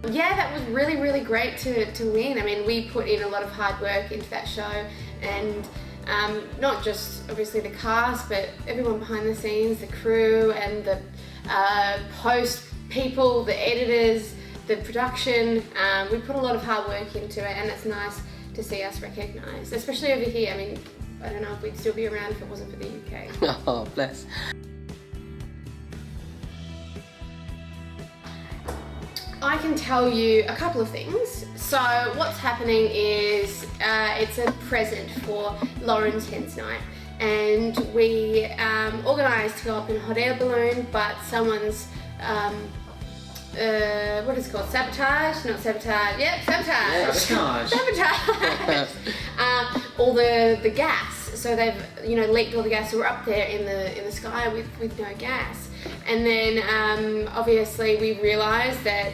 Yeah, that was really, really great to win. I mean, we put in a lot of hard work into that show, and not just obviously the cast, but everyone behind the scenes, the crew and the post people, the editors, the production. We put a lot of hard work into it, and it's nice to see us recognised, especially over here. I mean, I don't know if we'd still be around if it wasn't for the UK. Oh, bless. I can tell you a couple of things. So what's happening is it's a present for Lauren's Hens Night, and we organised to go up in a hot air balloon, but someone's what is it called? Sabotage? Not sabotage. Yep, sabotage. Sabotage. Sabotage. All the gas. So they've leaked all the gas. So we're up there in the sky with no gas. And then obviously we realised that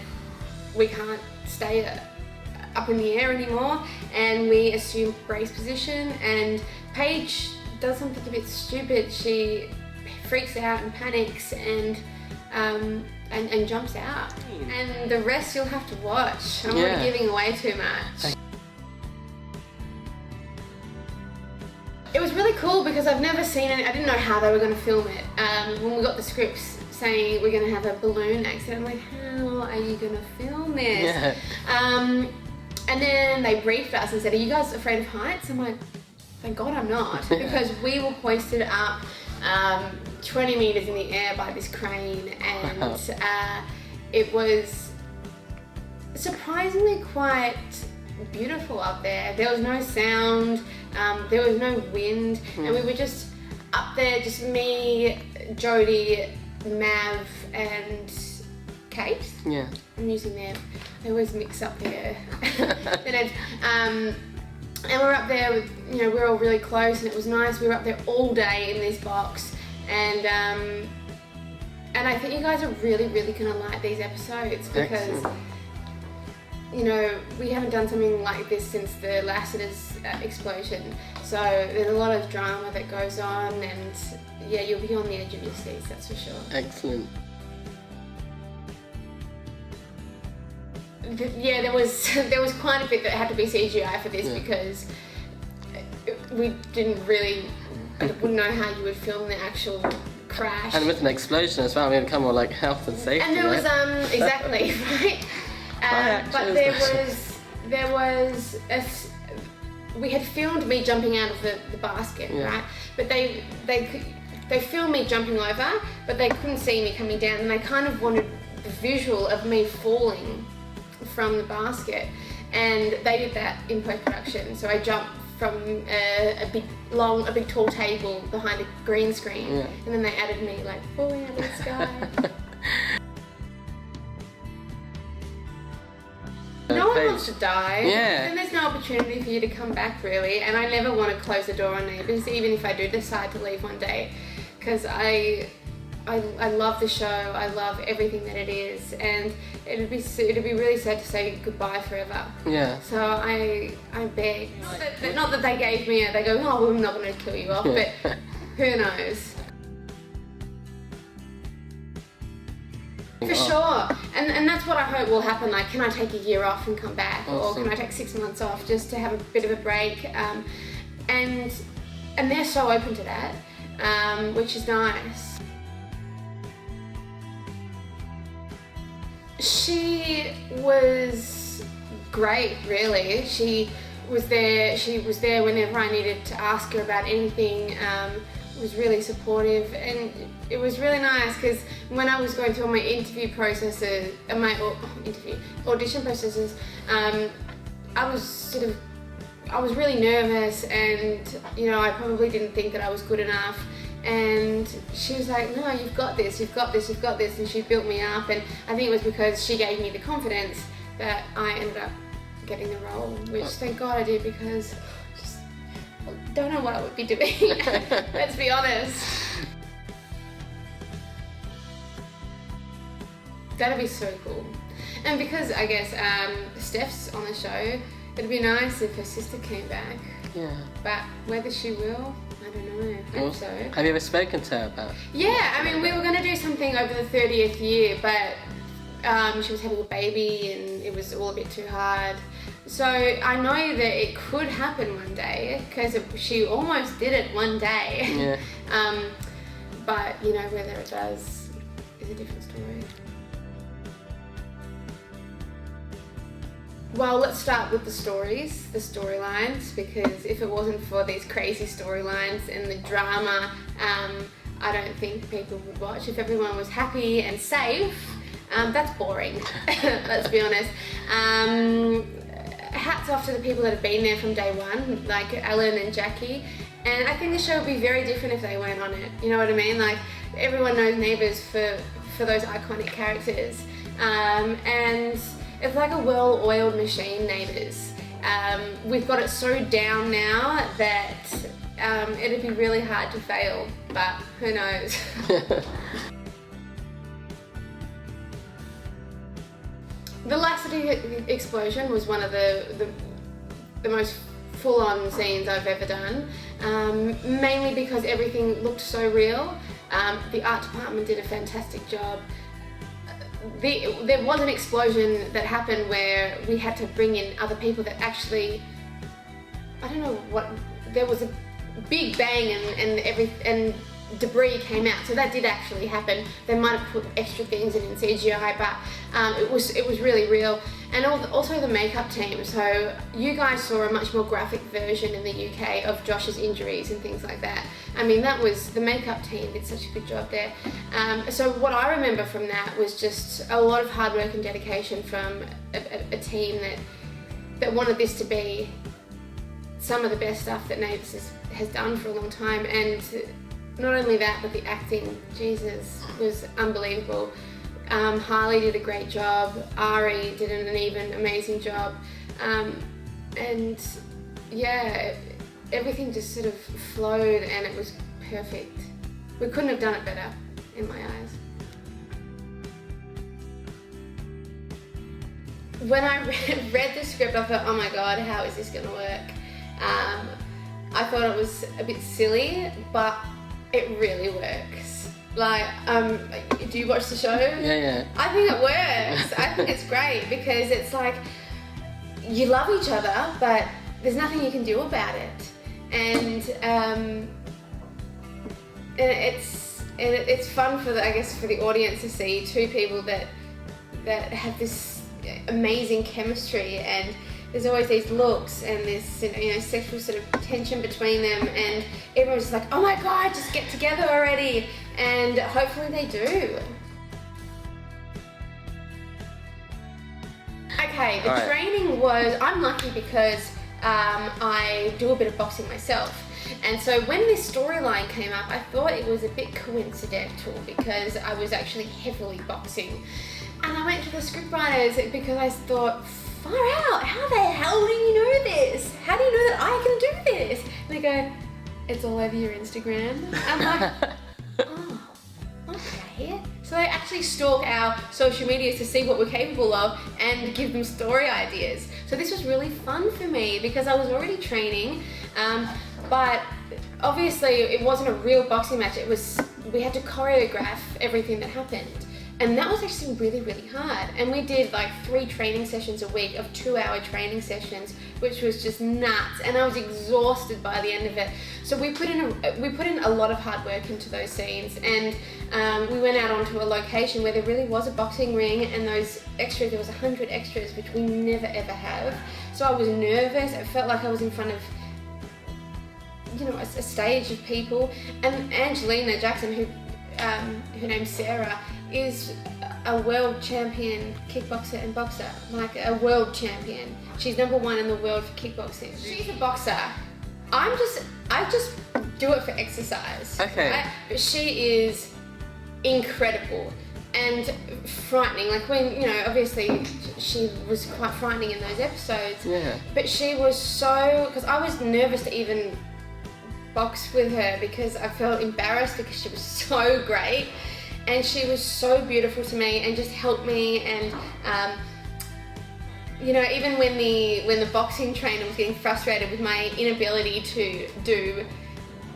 we can't stay up in the air anymore, and we assume brace position, and Paige does something a bit stupid. She freaks out and panics and jumps out, and the rest you'll have to watch. I'm already giving away too much. It was really cool because I've never seen it. I didn't know how they were going to film it. When we got the scripts saying we're going to have a balloon accident, I'm like, how are you going to film this? Yeah. And then they briefed us and said, are you guys afraid of heights? I'm like, thank God I'm not, because we were hoisted up 20 meters in the air by this crane, and it was surprisingly quite beautiful up there. There was no sound, there was no wind, and we were just up there, just me, Jodie, Mav and Kate. Yeah. I'm using them. I always mix up their names. And we're up there with, we're all really close, and it was nice. We were up there all day in this box, and I think you guys are really, really gonna like these episodes, because we haven't done something like this since the Lassiter's explosion. So there's a lot of drama that goes on, and yeah, you'll be on the edge of your seats, that's for sure. Excellent. Yeah, there was quite a bit that had to be CGI for this, because we wouldn't know how you would film the actual crash. And with an explosion as well, I mean, come on, like health and safety. And there was exactly right. But there was we had filmed me jumping out of the basket, right? But they filmed me jumping over, but they couldn't see me coming down, and they kind of wanted the visual of me falling from the basket, and they did that in post-production. So I jumped from a big tall table behind a green screen, and then they added me like falling out of the sky. No one wants to die, and there's no opportunity for you to come back, really. And I never want to close the door on Neighbours, even if I do decide to leave one day, because I love the show. I love everything that it is, and it'd be really sad to say goodbye forever. Yeah. So I beg. Not that they gave me it. They go, oh, we're not going to kill you off, but who knows? For sure, and that's what I hope will happen. Like, can I take a year off and come back, or can I take 6 months off just to have a bit of a break? And they're so open to that, which is nice. She was great, really. She was there whenever I needed to ask her about anything. Was really supportive, and it was really nice, because when I was going through all my interview processes, audition processes, I was really nervous, and I probably didn't think that I was good enough. And she was like, no, you've got this, you've got this, you've got this, and she built me up. And I think it was because she gave me the confidence that I ended up getting the role, which thank God I did, because I don't know what I would be doing. Let's be honest. That'd be so cool. And because I guess Steph's on the show, it'd be nice if her sister came back. Yeah. But whether she will, I don't know. I hope so. Have you ever spoken to her about? Yeah, I mean, we were going to do something over the 30th year, but she was having a baby, and it was all a bit too hard. So I know that it could happen one day, because she almost did it one day. Yeah. But you know, whether it does is a different story. Well, let's start with the storylines, because if it wasn't for these crazy storylines and the drama, I don't think people would watch. If everyone was happy and safe, that's boring, let's be honest. Hats off to the people that have been there from day one, like Ellen and Jackie. And I think the show would be very different if they weren't on it. You know what I mean? Like, everyone knows Neighbours for those iconic characters. And it's like a well-oiled machine, Neighbours. We've got it so down now that it'd be really hard to fail, but who knows? The laxity explosion was one of the most full-on scenes I've ever done, mainly because everything looked so real. The art department did a fantastic job. There was an explosion that happened where we had to bring in other people that actually, I don't know what, there was a big bang and debris came out, so that did actually happen. They might have put extra things in CGI, but it was really real. And also the makeup team. So you guys saw a much more graphic version in the UK of Josh's injuries and things like that. I mean, that was, the makeup team did such a good job there. So what I remember from that was just a lot of hard work and dedication from a team that wanted this to be some of the best stuff that Neighbours has done for a long time. And not only that, but the acting, Jesus, was unbelievable. Harley did a great job, Ari did an even amazing job, and yeah, everything just sort of flowed and it was perfect. We couldn't have done it better, in my eyes. When I read the script, I thought, oh my god, how is this gonna work? I thought it was a bit silly, but it really works. Like, do you watch the show? Yeah. I think it works. I think it's great because it's like, you love each other, but there's nothing you can do about it. And it's fun for the audience to see two people that have this amazing chemistry, and there's always these looks and this sexual sort of tension between them, and everyone's just like, oh my god, just get together already, and hopefully they do. Okay, the training was, I'm lucky because I do a bit of boxing myself. And so when this storyline came up, I thought it was a bit coincidental because I was actually heavily boxing. And I went to the scriptwriters because I thought, far out, how the hell do you know this? How do you know that I can do this? And they go, it's all over your Instagram. I'm like, oh, okay. So they actually stalk our social medias to see what we're capable of and give them story ideas. So this was really fun for me because I was already training, but obviously it wasn't a real boxing match. We had to choreograph everything that happened. And that was actually really, really hard. And we did like 3 training sessions a week of 2-hour training sessions, which was just nuts. And I was exhausted by the end of it. So we put in a lot of hard work into those scenes. And we went out onto a location where there really was a boxing ring, and those extras, there was 100 extras, which we never ever have. So I was nervous. It felt like I was in front of, a stage of people. And Angelina Jackson, her name's Sarah, is a world champion kickboxer and boxer, like a world champion. She's #1 in the world for kickboxing. She's a boxer. I just do it for exercise. Okay. Right? But she is incredible and frightening. Like when, obviously she was quite frightening in those episodes. Yeah. But she was so, because I was nervous to even box with her because I felt embarrassed because she was so great. And she was so beautiful to me and just helped me, and even when the boxing trainer was getting frustrated with my inability to do,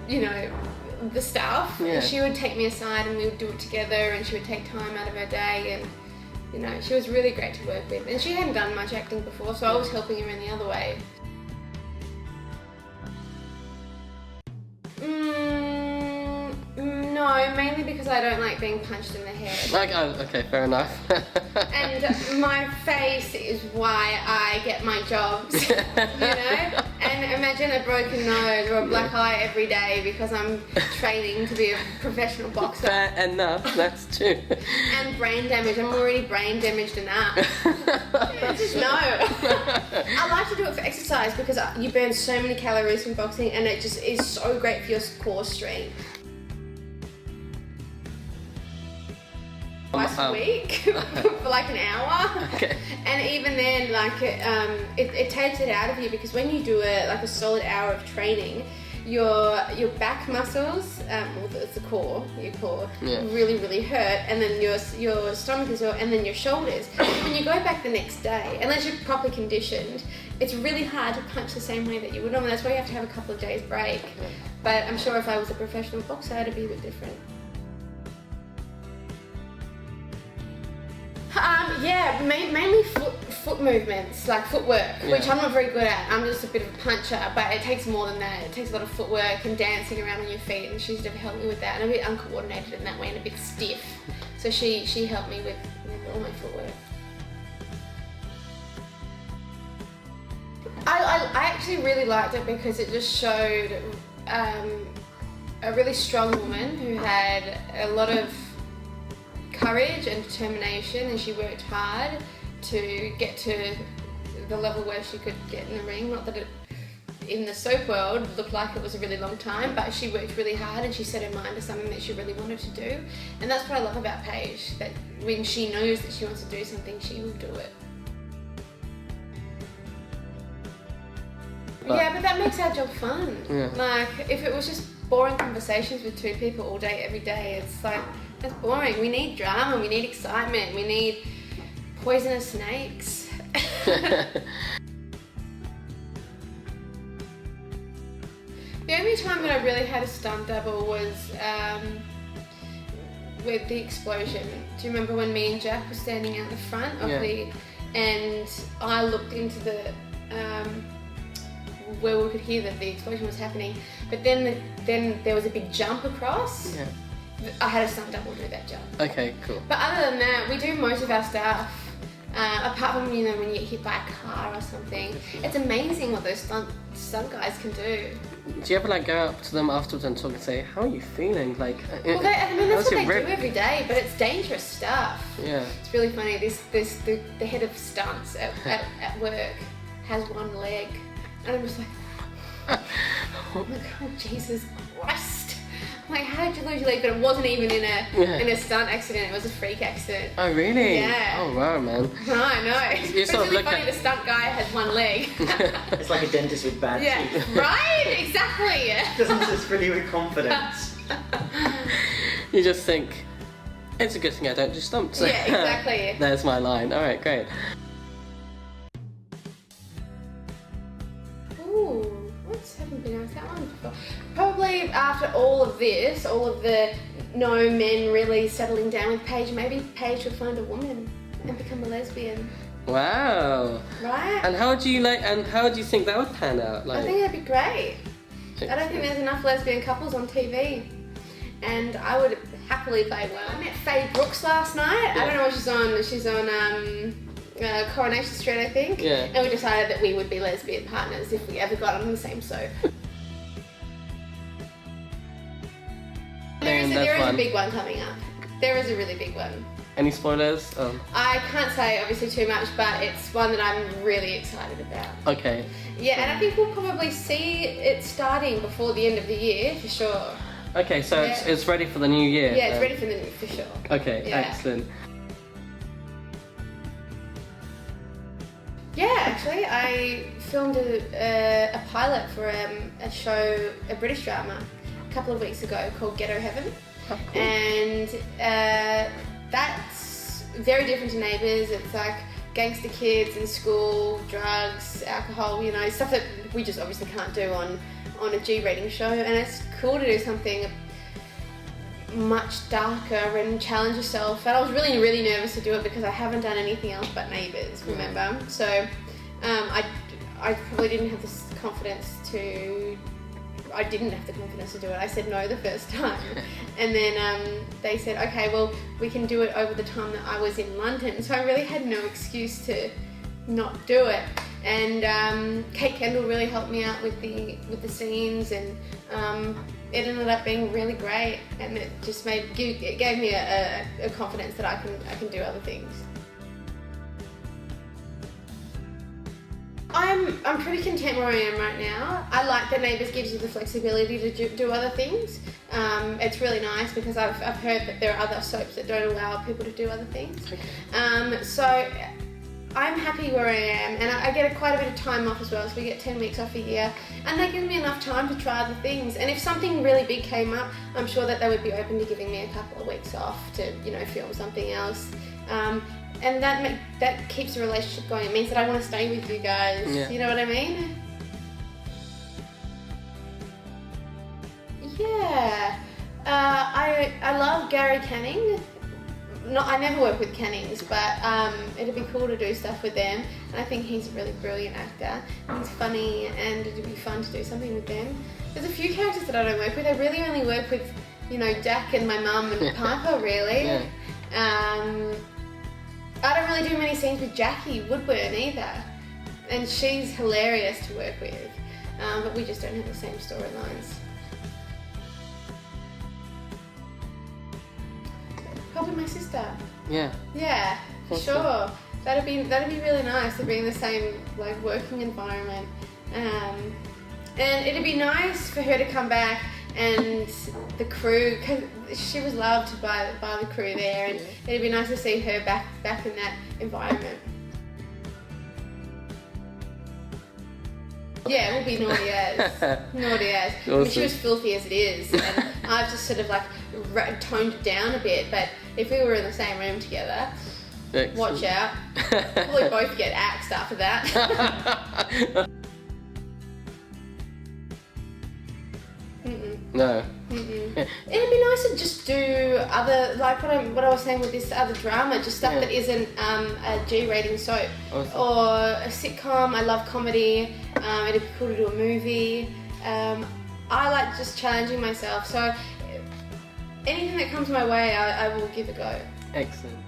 the stuff, yeah. she would take me aside and we would do it together, and she would take time out of her day, and You know, she was really great to work with, and she hadn't done much acting before, so I was helping her in the other way. No, mainly because I don't like being punched in the head. Like, oh, okay, fair enough. And my face is why I get my jobs, you know? And imagine a broken nose or a black eye every day because I'm training to be a professional boxer. Fair enough, that's true. And brain damage. I'm already brain damaged enough. Just no. I like to do it for exercise because you burn so many calories from boxing, and it just is so great for your core strength. Twice a week for like an hour. Okay. And even then, like it takes it out of you, because when you do a solid hour of training, your back muscles, well, it's the core, your core, really hurt, and then your stomach as well, and then your shoulders. When you go back the next day, unless you're properly conditioned, it's really hard to punch the same way that you would normally. That's why you have to have a couple of days break. But I'm sure if I was a professional boxer, it'd be a bit different. Mainly foot movements, like footwork, which I'm not very good at. I'm just a bit of a puncher, but it takes more than that. It takes a lot of footwork and dancing around on your feet, and she's never helped me with that. And I'm a bit uncoordinated in that way and a bit stiff. So she helped me with all my footwork. I actually really liked it because it just showed a really strong woman who had a lot of courage and determination, and she worked hard to get to the level where she could get in the ring. Not that it, in the soap world, looked like it was a really long time, but she worked really hard and she set her mind to something that she really wanted to do. And that's what I love about Paige, that when she knows that she wants to do something, she will do it. But that makes our job fun. Like, if it was just boring conversations with two people all day, every day, it's like, that's boring. We need drama, we need excitement, we need poisonous snakes. The only time that I really had a stunt double was with the explosion. Do you remember when me and Jack were standing out the front of and I looked into the where we could hear that the explosion was happening, but then there was a big jump across. I had a stunt double do that jump. Okay, cool. But other than that, we do most of our stuff. Apart from, you know, when you get hit by a car or something. It's amazing what those stunt guys can do. Do you ever like go up to them afterwards and talk and say, how are you feeling? Like, well, that's what they do every day, but it's dangerous stuff. Yeah. It's really funny. The head of stunts at work has one leg, and I'm just like, oh my God, Jesus Christ. I'm like, how did you lose your leg? But it wasn't even in a stunt accident, it was a freak accident. Oh really? Yeah. Oh wow, man. I know. It's really funny, the stunt guy has one leg. It's like a dentist with bad teeth. Right? Exactly. Doesn't just fill you with confidence. You just think, it's a good thing I don't do stunts. Yeah, exactly. There's my line. Alright, great. Haven't been asked that one before. Probably after all of this, all of the no men really settling down with Paige, maybe Paige will find a woman and become a lesbian. Wow. Right? And how do you think that would pan out? Like, I think that'd be great. I don't think there's enough lesbian couples on TV, and I would happily play one. I met Faye Brooks last night. I don't know what she's on. She's on Coronation Street, I think. Yeah. And we decided that we would be lesbian partners if we ever got on the same soap. There is a big one coming up. There is a really big one. Any spoilers? I can't say obviously too much, but it's one that I'm really excited about. Okay. Yeah, and I think we'll probably see it starting before the end of the year for sure. Okay, so it's ready for the new year. Yeah, it's ready for the new for sure. Okay, excellent. Yeah, actually, I filmed a pilot for a show, a British drama, a couple of weeks ago called Ghetto Heaven. Oh, cool. And that's very different to Neighbours. It's like gangster kids in school, drugs, alcohol, you know, stuff that we just obviously can't do on a G-rating show. And it's cool to do something much darker and challenge yourself. And I was really, really nervous to do it because I haven't done anything else but Neighbours, remember? So I probably didn't have this confidence to... I didn't have the confidence to do it. I said no the first time. And then they said, okay, well, we can do it over the time that I was in London. So I really had no excuse to not do it. And Kate Kendall really helped me out with the scenes, and it ended up being really great, and it just it gave me a confidence that I can do other things. I'm pretty content where I am right now. I like that Neighbours gives you the flexibility to do other things. It's really nice because I've heard that there are other soaps that don't allow people to do other things. Okay. So I'm happy where I am, and I get quite a bit of time off as well, so we get 10 weeks off a year, and that gives me enough time to try other things. And if something really big came up, I'm sure that they would be open to giving me a couple of weeks off to, film something else. And that keeps the relationship going. It means that I want to stay with you guys. Yeah. You know what I mean? Yeah. I love Gary Canning. I never work with Cannings, but it'd be cool to do stuff with them. And I think he's a really brilliant actor. He's funny, and it'd be fun to do something with them. There's a few characters that I don't work with. I really only work with, Jack and my mum and Piper, really. Yeah. I don't really do many scenes with Jackie Woodburn either. And she's hilarious to work with. But we just don't have the same storylines. Probably my sister. Yeah. Yeah, for sure. That'd be really nice to be in the same working environment. And it'd be nice for her to come back and the crew, because she was loved by the crew there, and it'd be nice to see her back in that environment. Yeah, we'll be naughty as. Naughty as. Awesome. I mean, she was filthy as it is, and I've just sort of toned it down a bit, but if we were in the same room together, excellent. Watch out. Probably both get axed after that. No. It'd be nice to just do other, what I was saying with this other drama, just stuff that isn't a G rating soap. Awesome. Or a sitcom. I love comedy. It'd be cool to do a movie. I like just challenging myself, so anything that comes my way, I will give a go. Excellent.